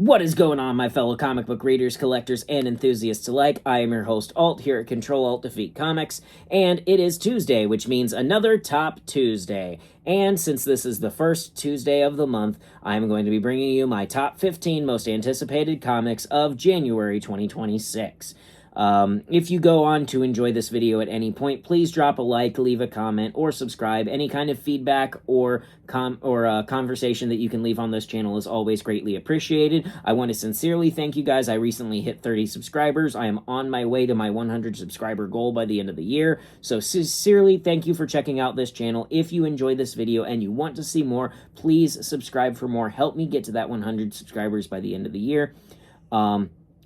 What is going on, my fellow comic book readers, collectors, and enthusiasts alike? I am your host, Alt, here at Control-Alt-Defeat Comics, and it is Tuesday, which means another Top Tuesday. And since this is the first Tuesday of the month, I'm going to be bringing you my top 15 most anticipated comics of January 2026. If you go on to enjoy this video at any point, please drop a like, leave a comment, or subscribe. Any kind of feedback or conversation that you can leave on this channel is always greatly appreciated. I want to sincerely thank you guys. I recently hit 30 subscribers. I am on my way to my 100 subscriber goal by the end of the year. So sincerely, thank you for checking out this channel. If you enjoyed this video and you want to see more, please subscribe for more. Help me get to that 100 subscribers by the end of the year.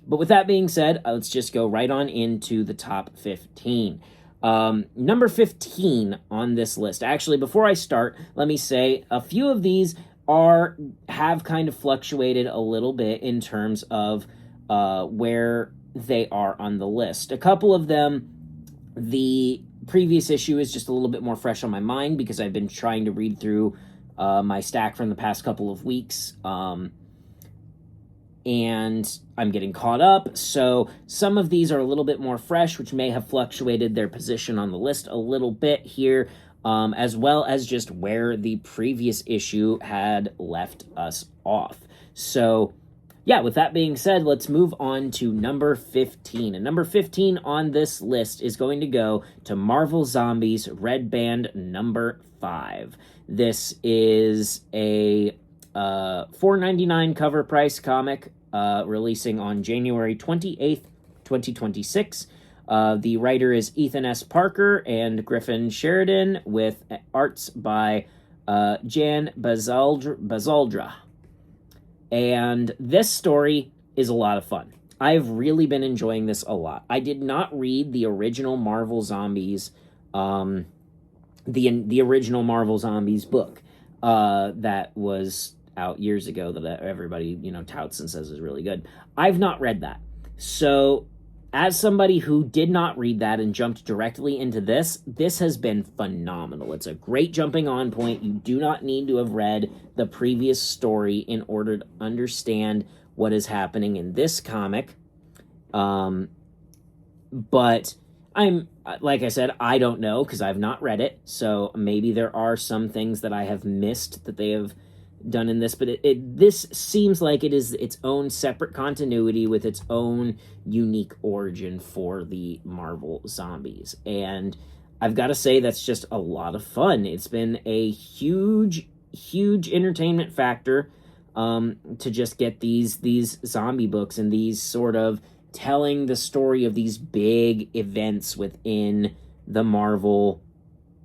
But with that being said, let's just go right on into the top 15. Number 15 on this list. Actually, before I start, let me say a few of these have kind of fluctuated a little bit in terms of where they are on the list. A couple of them, the previous issue is just a little bit more fresh on my mind because I've been trying to read through my stack from the past couple of weeks. And I'm getting caught up, so some of these are a little bit more fresh, which may have fluctuated their position on the list a little bit here, as well as just where the previous issue had left us off. So, yeah, with that being said, let's move on to number 15. And number 15 on this list is going to go to Marvel Zombies Red Band number 5. This is a $4.99 cover price comic, releasing on January 28th, 2026. The writer is Ethan S. Parker and Griffin Sheridan, with arts by Jan Bazaldra. And this story is a lot of fun. I've really been enjoying this a lot. I did not read the original Marvel Zombies, the original Marvel Zombies book that was out years ago that everybody, touts and says is really good. I've not read that. So, as somebody who did not read that and jumped directly into this has been phenomenal. It's a great jumping on point. You do not need to have read the previous story in order to understand what is happening in this comic. But like I said, I don't know because I've not read it. So maybe there are some things that I have missed that they have done in this, but this seems like it is its own separate continuity with its own unique origin for the Marvel Zombies. And I've got to say, that's just a lot of fun. It's been a huge entertainment factor to just get these zombie books and these sort of telling the story of these big events within the Marvel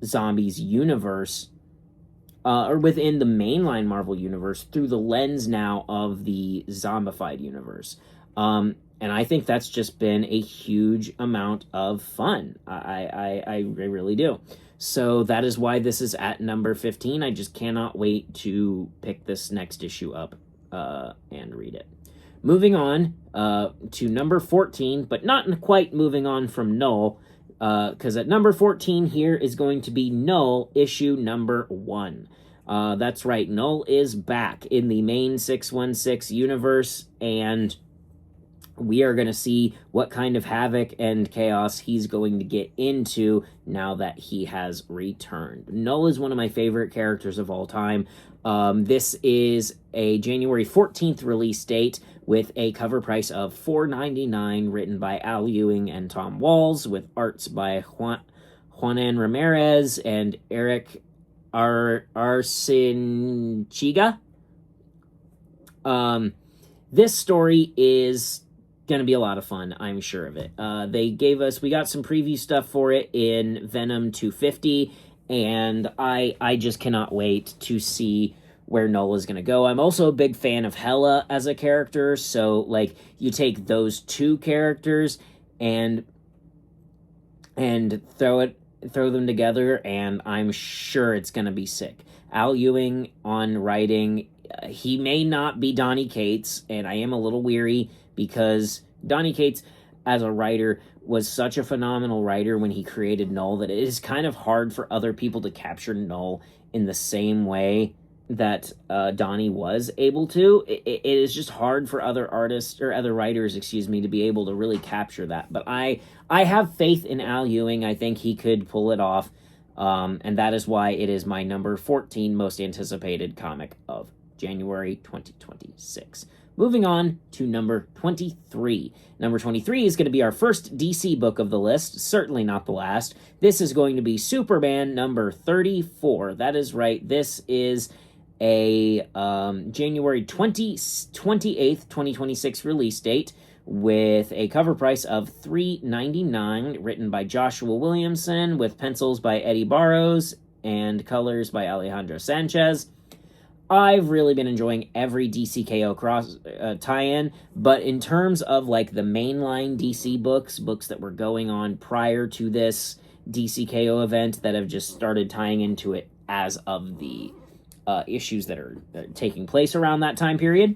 Zombies universe, or within the mainline Marvel universe, through the lens now of the zombified universe. And I think that's just been a huge amount of fun. I really do. So that is why this is at number 15. I just cannot wait to pick this next issue up and read it. Moving on to number 14, but not quite moving on from Null, because at number 14 here is going to be Null issue number 1. That's right, Null is back in the main 616 universe, and we are going to see what kind of havoc and chaos he's going to get into now that he has returned. Null is one of my favorite characters of all time. This is a January 14th release date with a cover price of $4.99, written by Al Ewing and Tom Walls, with arts by Juanan Ramirez and Eric Arcinchiga. This story is going to be a lot of fun, I'm sure of it. We got some preview stuff for it in Venom 250, and I just cannot wait to see where Null is going to go. I'm also a big fan of Hela as a character, so, you take those two characters and throw them together, and I'm sure it's going to be sick. Al Ewing on writing, he may not be Donny Cates, and I am a little weary because Donny Cates, as a writer, was such a phenomenal writer when he created Null that it is kind of hard for other people to capture Null in the same way Donnie was able to. It is just hard for other artists or other writers, excuse me, to be able to really capture that. But I have faith in Al Ewing. I think he could pull it off, and that is why it is my number 14 most anticipated comic of January 2026. Moving on to number 23. Number 23 is going to be our first DC book of the list, certainly not the last. This is going to be Superman number 34. That is right. This is a January 28th, 2026 release date with a cover price of $3.99, written by Joshua Williamson with pencils by Eddie Barros and colors by Alejandro Sanchez. I've really been enjoying every DCKO cross tie-in, but in terms of like the mainline DC books that were going on prior to this DCKO event that have just started tying into it as of the issues that are taking place around that time period,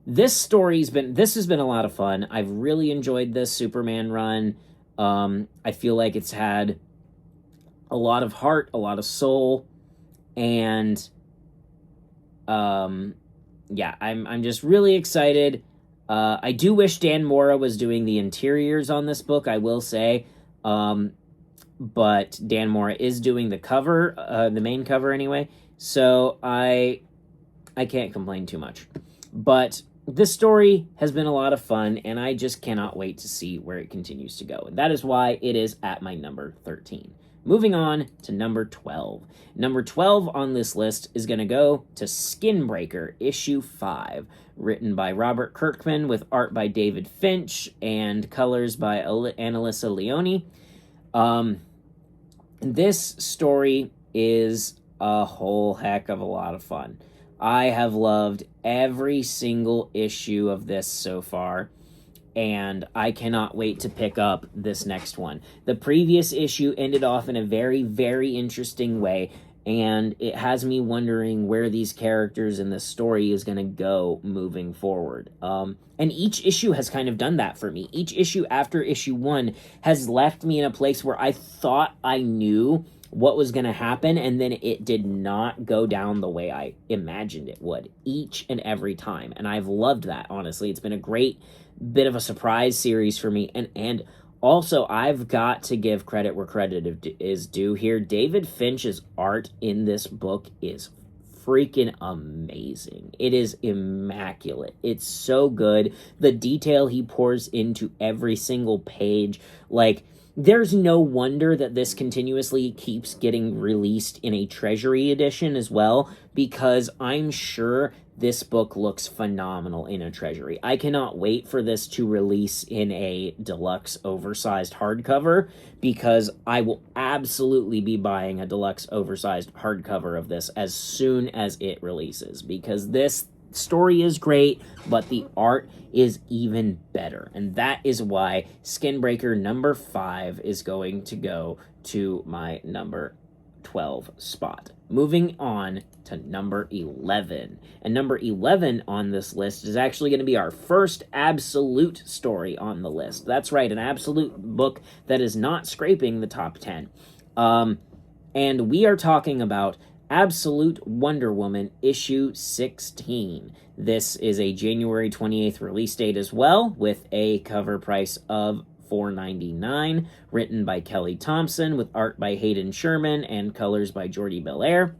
this has been a lot of fun. I've really enjoyed this Superman run. I feel like it's had a lot of heart, a lot of soul, and yeah, I'm just really excited. I do wish Dan Mora was doing the interiors on this book, I will say. But Dan Mora is doing the cover, the main cover anyway. So I can't complain too much. But this story has been a lot of fun, and I just cannot wait to see where it continues to go. And that is why it is at my number 13. Moving on to number 12. Number 12 on this list is going to go to Skinbreaker, issue 5, written by Robert Kirkman with art by David Finch and colors by Annalisa Leone. This story is a whole heck of a lot of fun. I have loved every single issue of this so far, and I cannot wait to pick up this next one. The previous issue ended off in a very, very interesting way, and it has me wondering where these characters in this story is going to go moving forward. And each issue has kind of done that for me. Each issue after issue 1 has left me in a place where I thought I knew what was going to happen, and then it did not go down the way I imagined it would each and every time. And I've loved that, honestly. It's been a great bit of a surprise series for me. And also, I've got to give credit where credit is due here. David Finch's art in this book is freaking amazing. It is immaculate. It's so good. The detail he pours into every single page, like, there's no wonder that this continuously keeps getting released in a Treasury edition as well, because I'm sure this book looks phenomenal in a Treasury. I cannot wait for this to release in a deluxe oversized hardcover, because I will absolutely be buying a deluxe oversized hardcover of this as soon as it releases, because this story is great, but the art is even better. And that is why Skinbreaker number 5 is going to go to my number 12 spot. Moving on to number 11. And number 11 on this list is actually going to be our first Absolute story on the list. That's right, an Absolute book that is not scraping the top 10. And we are talking about Absolute Wonder Woman issue 16. This is a January 28th release date as well, with a cover price of $4.99, written by Kelly Thompson with art by Hayden Sherman and colors by Jordi Belair.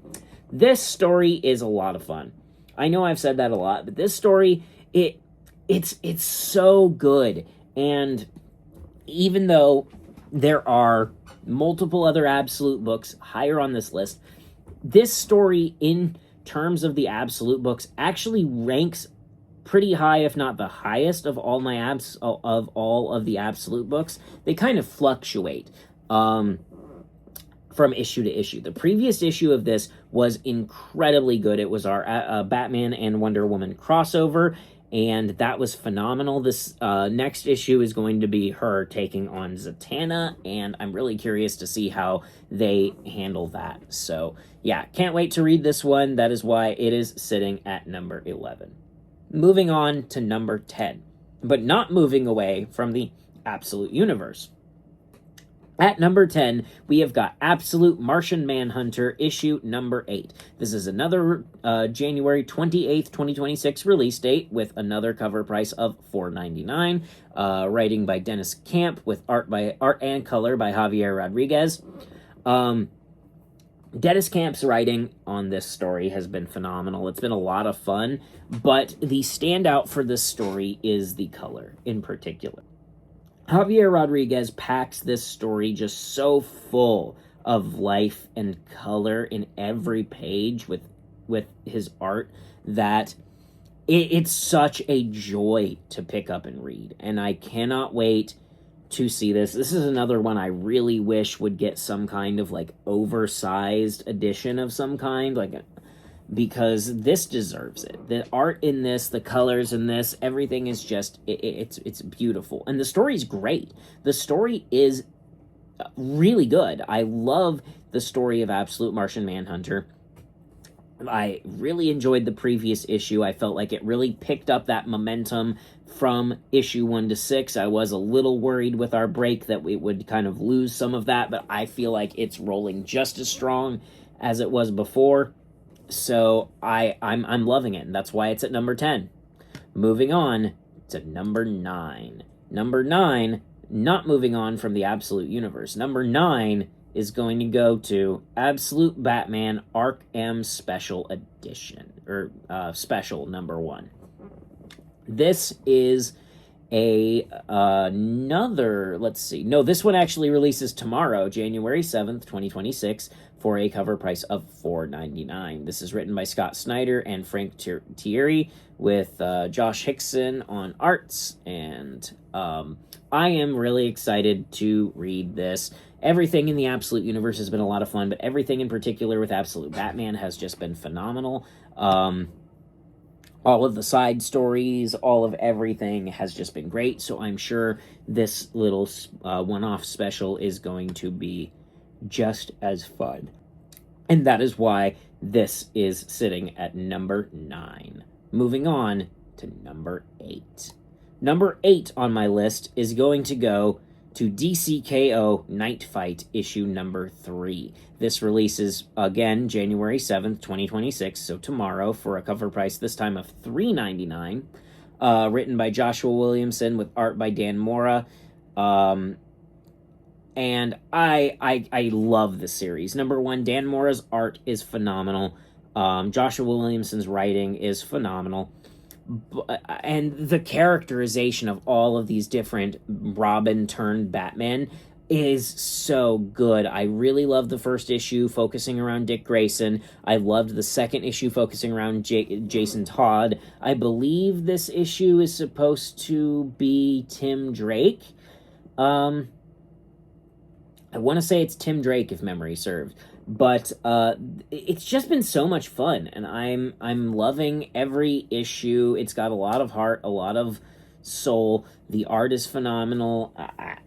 This story is a lot of fun. I know I've said that a lot, but this story, it's so good. And even though there are multiple other Absolute books higher on this list, this story, in terms of the Absolute books, actually ranks pretty high, if not the highest of all of the Absolute books. They kind of fluctuate from issue to issue. The previous issue of this was incredibly good. It was our Batman and Wonder Woman crossover, and that was phenomenal. This next issue is going to be her taking on Zatanna, and I'm really curious to see how they handle that. So, yeah, can't wait to read this one. That is why it is sitting at number 11. Moving on to number 10, but not moving away from the Absolute universe. At number 10, we have got Absolute Martian Manhunter, issue number 8. This is another January 28th, 2026 release date with another cover price of $4.99. Writing by Dennis Camp with art and color by Javier Rodriguez. Dennis Camp's writing on this story has been phenomenal. It's been a lot of fun, but the standout for this story is the color in particular. Javier Rodriguez packs this story just so full of life and color in every page with his art that it's such a joy to pick up and read. And I cannot wait to see this. This is another one I really wish would get some kind of like oversized edition of some kind, because this deserves it. The art in this, the colors in this, everything is just, it's beautiful. And the story's great. The story is really good. I love the story of Absolute Martian Manhunter. I really enjoyed the previous issue. I felt like it really picked up that momentum from issue 1 to 6. I was a little worried with our break that we would kind of lose some of that, but I feel like it's rolling just as strong as it was before. So I'm loving it, and that's why it's at number 10. Moving on to number 9. Number 9, not moving on from the Absolute Universe. Number 9 is going to go to Absolute Batman Arc-M Special Edition, or Special number 1. This is another, let's see. No, this one actually releases tomorrow, January 7th, 2026, for a cover price of $4.99. This is written by Scott Snyder and Frank Thierry with Josh Hickson on arts, and I am really excited to read this. Everything in the Absolute Universe has been a lot of fun, but everything in particular with Absolute Batman has just been phenomenal. All of the side stories, all of everything has just been great, so I'm sure this little one-off special is going to be just as fun. And that is why this is sitting at number 9. Moving on to number 8. Number 8 on my list is going to go to DCKO Night Fight issue number 3. This releases, again, January 7th, 2026, so tomorrow, for a cover price this time of $3.99. Written by Joshua Williamson with art by Dan Mora. And I love the series. Number 1, Dan Mora's art is phenomenal. Joshua Williamson's writing is phenomenal. And the characterization of all of these different Robin turned Batman is so good. I really love the first issue focusing around Dick Grayson. I loved the second issue focusing around Jason Todd. I believe this issue is supposed to be Tim Drake. I want to say it's Tim Drake if memory serves. But it's just been so much fun, and I'm loving every issue. It's got a lot of heart, a lot of soul. The art is phenomenal.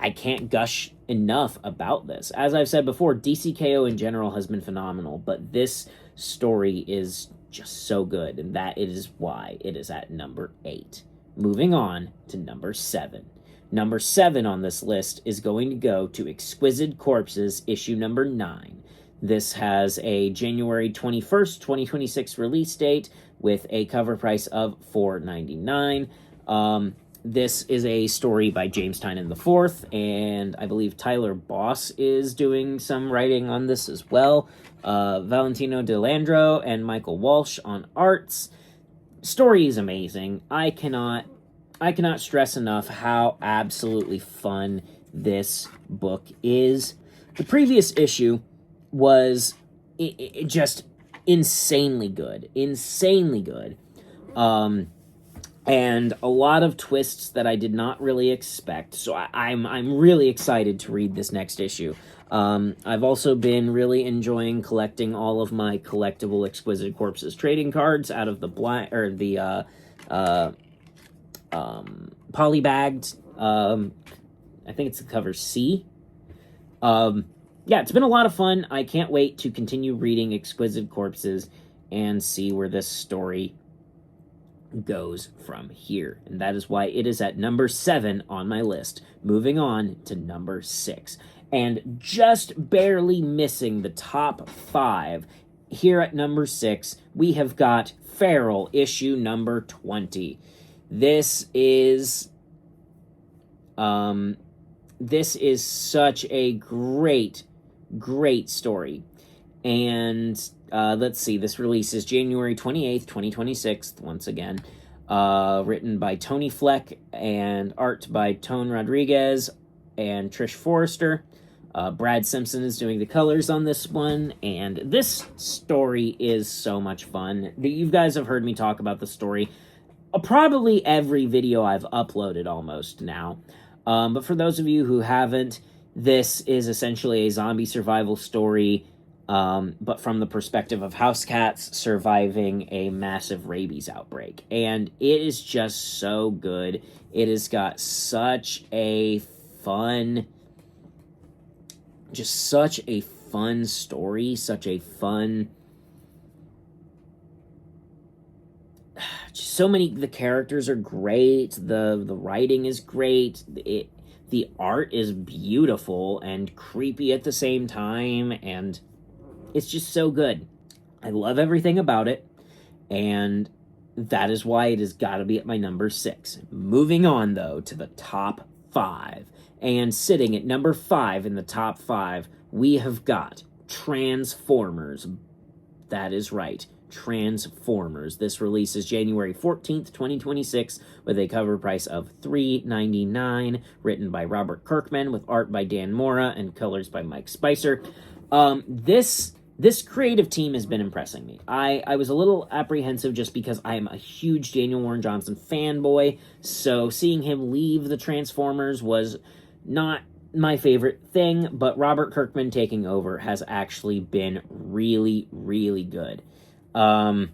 I can't gush enough about this. As I've said before, DCKO in general has been phenomenal, but this story is just so good, and that is why it is at number 8. Moving on to number 7. Number 7 on this list is going to go to Exquisite Corpses, issue number 9. This has a January 21st, 2026 release date with a cover price of $4.99. This is a story by James Tynion IV, and I believe Tyler Boss is doing some writing on this as well. Valentino DeLandro and Michael Walsh on arts. Story is amazing. I cannot stress enough how absolutely fun this book is. The previous issue was just insanely good. And a lot of twists that I did not really expect. So I'm really excited to read this next issue. I've also been really enjoying collecting all of my collectible Exquisite Corpses trading cards out of the polybagged. I think it's the cover C. Yeah, it's been a lot of fun. I can't wait to continue reading Exquisite Corpses and see where this story goes from here. And that is why it is at number 7 on my list. Moving on to number 6. And just barely missing the top 5, here at number 6, we have got Feral, issue number 20. This is such a great story. And let's see, this releases January 28th, 2026, once again. Written by Tony Fleck and art by Tone Rodriguez and Trish Forrester. Brad Simpson is doing the colors on this one, and this story is so much fun. You guys have heard me talk about the story probably every video I've uploaded almost now. But for those of you who haven't, this is essentially a zombie survival story, but from the perspective of house cats surviving a massive rabies outbreak. And it is just so good. It has got such a fun story, such a fun... So many... The characters are great, the writing is great, the art is beautiful and creepy at the same time, and it's just so good. I love everything about it, and that is why it has got to be at my number 6. Moving on, though, to the top 5. And sitting at number 5 in the top 5, we have got Transformers. That is right, Transformers. This releases January 14th, 2026, with a cover price of $3.99, written by Robert Kirkman, with art by Dan Mora, and colors by Mike Spicer. This creative team has been impressing me. I was a little apprehensive just because I am a huge Daniel Warren Johnson fanboy, so seeing him leave the Transformers was not my favorite thing, but Robert Kirkman taking over has actually been really, really good. I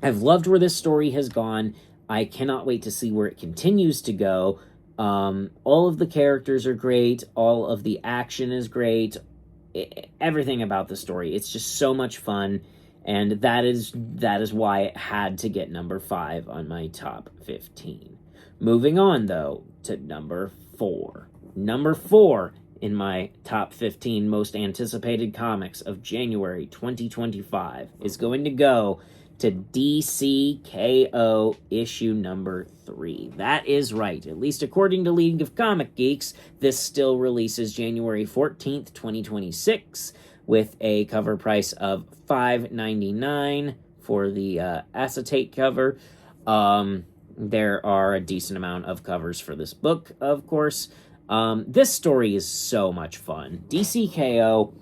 have loved where this story has gone. I cannot wait to see where it continues to go. All of the characters are great. All of the action is great. Everything about the story. It's just so much fun. And that is why it had to get number 5 on my top 15. Moving on, though, to number 4. Number 4 in my top 15 most anticipated comics of January 2025 is going to go to DCKO issue number 3. That is right. At least according to League of Comic Geeks, this still releases January 14th, 2026, with a cover price of $5.99 for the acetate cover. There are a decent amount of covers for this book, of course. This story is so much fun. DCKO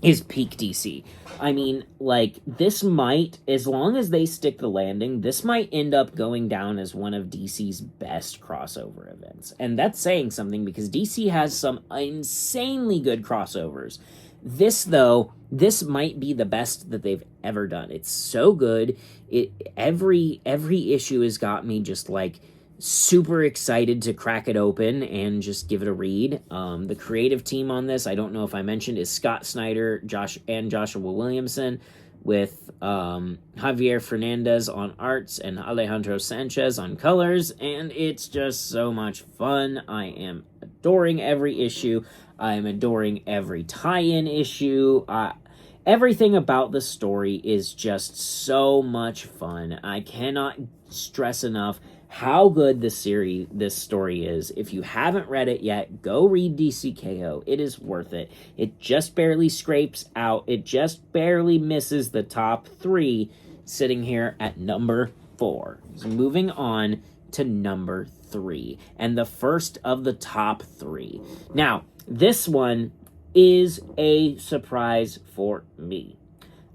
is peak DC. I mean, like, this might, as long as they stick the landing, this might end up going down as one of DC's best crossover events. And that's saying something, because DC has some insanely good crossovers. This, though, this might be the best that they've ever done. It's so good. Every issue has got me just, like, super excited to crack it open and just give it a read. The creative team on this, I don't know if I mentioned, is Scott Snyder, Joshua Williamson, with Javier Fernandez on arts and Alejandro Sanchez on colors, and it's just so much fun. I am adoring every issue. I am adoring every tie-in issue. Everything about the story is just so much fun. I cannot stress enough how good this story is. If you haven't read it yet, go read DCKO. It is worth it. It just barely scrapes out. It just barely misses the top 3, sitting here at number 4. So moving on to number 3, and the first of the top 3. Now, this one is a surprise for me.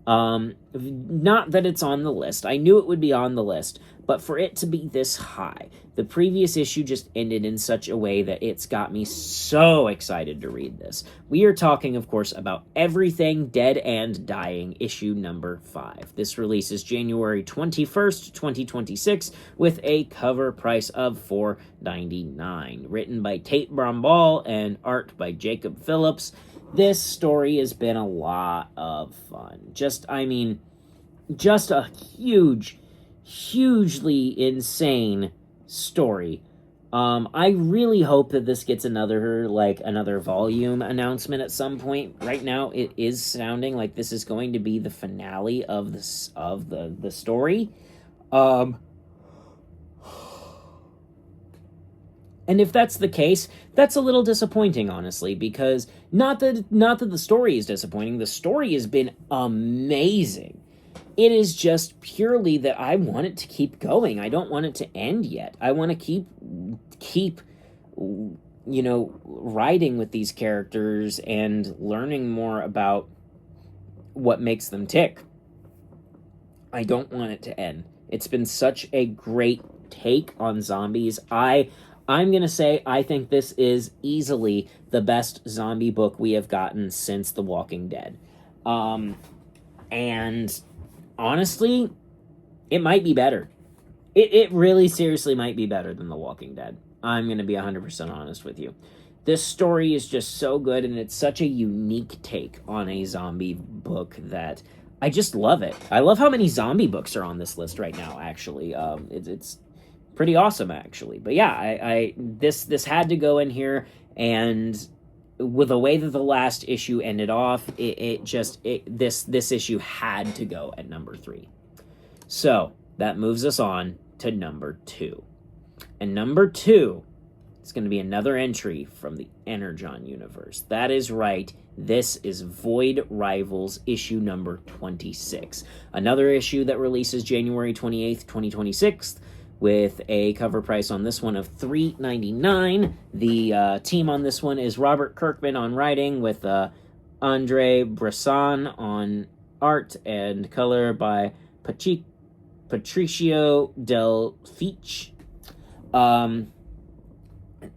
Not that it's on the list. I knew it would be on the list, but for it to be this high, the previous issue just ended in such a way that it's got me so excited to read this. We are talking, of course, about Everything Dead and Dying, issue number 5. This releases January 21st, 2026, with a cover price of $4.99. Written by Tate Brombal and art by Jacob Phillips. This story has been a lot of fun. Just a hugely insane story I really hope that this gets another volume announcement at some point. Right now, it is sounding like this is going to be the finale of the story. And if that's the case, that's a little disappointing, honestly, because not that the story is disappointing. The story has been amazing. It is just purely that I want it to keep going. I don't want it to end yet. I want to keep writing with these characters and learning more about what makes them tick. I don't want it to end. It's been such a great take on zombies. I'm going to say I think this is easily the best zombie book we have gotten since The Walking Dead. And honestly, it might be better. It really seriously might be better than The Walking Dead. I'm going to be 100% honest with you. This story is just so good, and it's such a unique take on a zombie book that I just love it. I love how many zombie books are on this list right now, actually. It's pretty awesome, actually. But yeah, this had to go in here, and with the way that the last issue ended off, this issue had to go at number 3. So that moves us on to number 2. And number 2 is going to be another entry from the Energon universe. That is right. This is Void Rivals issue number 26. Another issue that releases January 28th, 2026, with a cover price on this one of $3.99. The team on this one is Robert Kirkman on writing, with Andre Bresson on art, and color by Patricio Del Fiche.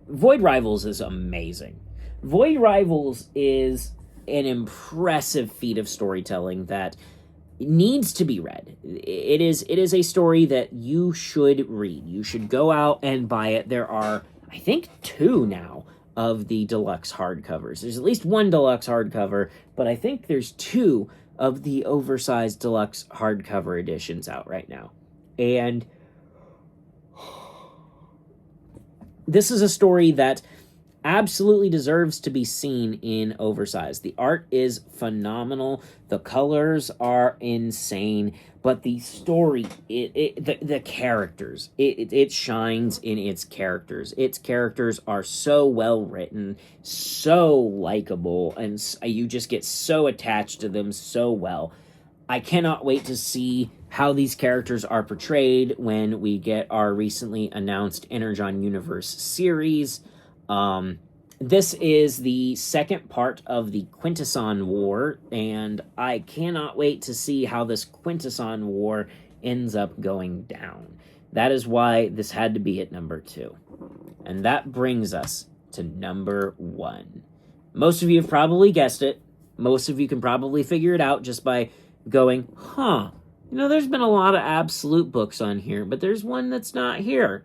Void Rivals is amazing. Void Rivals is an impressive feat of storytelling that needs to be read. It is a story that you should read. You should go out and buy it. There are, I think, 2 now of the deluxe hardcovers. There's at least 1 deluxe hardcover, but I think there's 2 of the oversized deluxe hardcover editions out right now. And this is a story that absolutely deserves to be seen in oversized. The art is phenomenal. The colors are insane. But the story, the characters, it shines in its characters. Its characters are so well written, so likable, and you just get so attached to them so well. I cannot wait to see how these characters are portrayed when we get our recently announced Energon Universe series. This is the second part of the Quintesson War, and I cannot wait to see how this Quintesson War ends up going down. That is why this had to be at number 2. And that brings us to number 1. Most of you have probably guessed it. Most of you can probably figure it out just by going, there's been a lot of Absolute books on here, but there's one that's not here.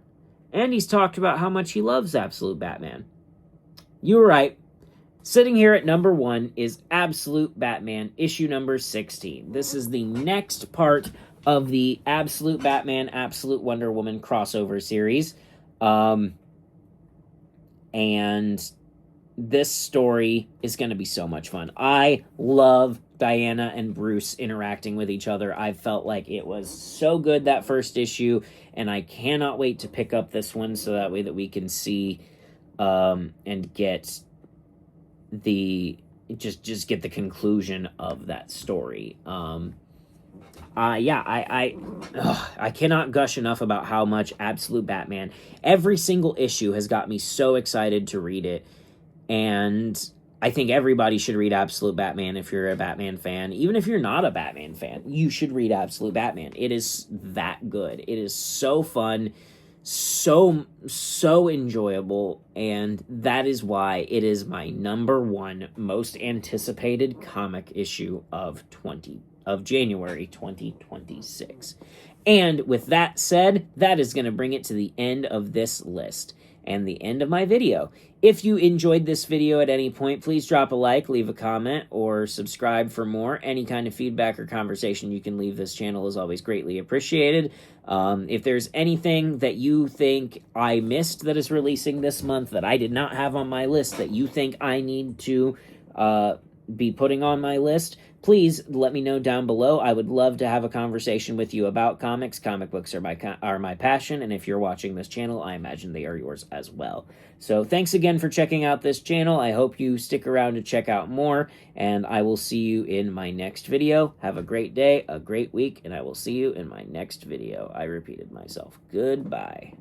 And he's talked about how much he loves Absolute Batman. You were right. Sitting here at number 1 is Absolute Batman, issue number 16. This is the next part of the Absolute Batman, Absolute Wonder Woman crossover series. And this story is going to be so much fun. I love Diana and Bruce interacting with each other. I felt like it was so good that first issue, and I cannot wait to pick up this one so that way that we can see and get the just get the conclusion of that story. I cannot gush enough about how much Absolute Batman, every single issue has got me so excited to read it, and I think everybody should read Absolute Batman if you're a Batman fan. Even if you're not a Batman fan, you should read Absolute Batman. It is that good. It is so fun, so enjoyable, and that is why it is my number 1 most anticipated comic issue of January 2026. And with that said, that is going to bring it to the end of this list and the end of my video. If you enjoyed this video at any point, please drop a like, leave a comment, or subscribe for more. Any kind of feedback or conversation you can leave this channel is always greatly appreciated. If there's anything that you think I missed that is releasing this month that I did not have on my list that you think I need to be putting on my list, please let me know down below. I would love to have a conversation with you about comics. Comic books are my passion, and if you're watching this channel, I imagine they are yours as well. So thanks again for checking out this channel. I hope you stick around to check out more, and I will see you in my next video. Have a great day, a great week, and I will see you in my next video. I repeated myself. Goodbye.